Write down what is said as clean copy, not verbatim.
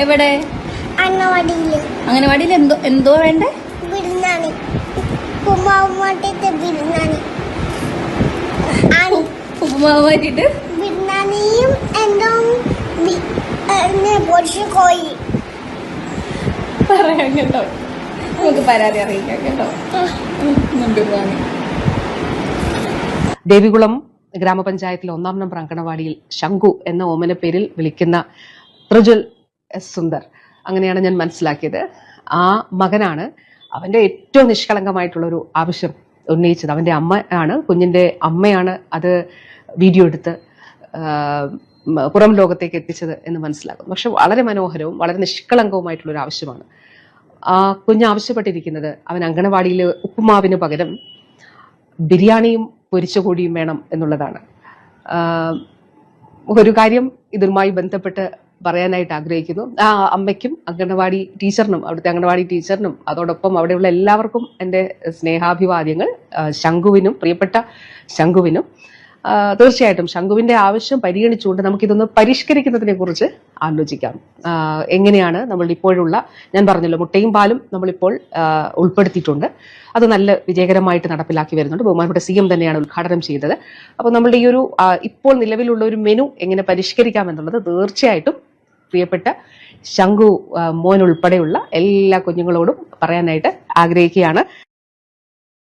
എവിടെ? അംഗനവാടിയില്. അംഗനവാടിയിൽ എന്തോ വേണ്ടേ? ബിരിയാണി. ഉപ്പുമാവ് മാറ്റിട്ട് ബിരിയാണി. ഉപ്പുമാവ് മാറ്റിട്ട് ബിരിയാണിയും എന്തോ പൊടിച്ച കോഴി. പറയാം കേട്ടോ, നമുക്ക് പരാതി അറിയിക്കാം കേട്ടോ. ദേവികുളം ഗ്രാമപഞ്ചായത്തിലെ 1-ാം നമ്പർ അങ്കണവാടിയിൽ ശംഖു എന്ന ഓമന പേരിൽ വിളിക്കുന്ന പ്രജുൽ എസ് സുന്ദർ, അങ്ങനെയാണ് ഞാൻ മനസ്സിലാക്കിയത്. ആ മകനാണ് അവന്റെ ഏറ്റവും നിഷ്കളങ്കമായിട്ടുള്ള ഒരു ആവശ്യം ഉന്നയിച്ചത്. അവന്റെ അമ്മ ആണ്, കുഞ്ഞിന്റെ അമ്മയാണ് അത് വീഡിയോ എടുത്ത് പുറം ലോകത്തേക്ക് എത്തിച്ചത് എന്ന് മനസ്സിലാക്കുന്നു. പക്ഷെ വളരെ മനോഹരവും വളരെ നിഷ്കളങ്കവുമായിട്ടുള്ള ഒരു ആവശ്യമാണ്. ആ കുഞ്ഞ് ആവശ്യപ്പെട്ടിരിക്കുന്നത് അവൻ അങ്കണവാടിയിൽ ഉപ്പുമാവിന് പകരം ബിരിയാണിയും പൊരിച്ച കോഴിയും വേണം എന്നുള്ളതാണ്. ഒരു കാര്യം ഇതുമായി ബന്ധപ്പെട്ട് പറയാനായിട്ട് ആഗ്രഹിക്കുന്നു. ആ അമ്മയ്ക്കും അംഗനവാടി ടീച്ചറിനും, അവിടുത്തെ അംഗനവാടി ടീച്ചറിനും അതോടൊപ്പം അവിടെയുള്ള എല്ലാവർക്കും എൻ്റെ സ്നേഹാഭിവാദ്യങ്ങൾ. ശംഖുവിനും, പ്രിയപ്പെട്ട ശംഖുവിനും തീർച്ചയായിട്ടും ശംഖുവിന്റെ ആവശ്യം പരിഗണിച്ചുകൊണ്ട് നമുക്കിതൊന്ന് പരിഷ്കരിക്കുന്നതിനെ കുറിച്ച് ആലോചിക്കാം. എങ്ങനെയാണ് നമ്മൾ ഇപ്പോഴുള്ള, ഞാൻ പറഞ്ഞല്ലോ, മുട്ടയും പാലും നമ്മളിപ്പോൾ ഉൾപ്പെടുത്തിയിട്ടുണ്ട്. അത് നല്ല വിജയകരമായിട്ട് നടപ്പിലാക്കി വരുന്നുണ്ട്. ബഹുമാനപ്പെട്ട CM തന്നെയാണ് ഉദ്ഘാടനം ചെയ്തത്. അപ്പോൾ നമ്മളുടെ ഈ ഒരു ഇപ്പോൾ നിലവിലുള്ള ഒരു മെനു എങ്ങനെ പരിഷ്കരിക്കാം എന്നുള്ളത് തീർച്ചയായിട്ടും പ്രിയപ്പെട്ട ശംഖു മോൻ ഉൾപ്പെടെയുള്ള എല്ലാ കുഞ്ഞുങ്ങളോടും പറയാനായിട്ട് ആഗ്രഹിക്കുകയാണ്.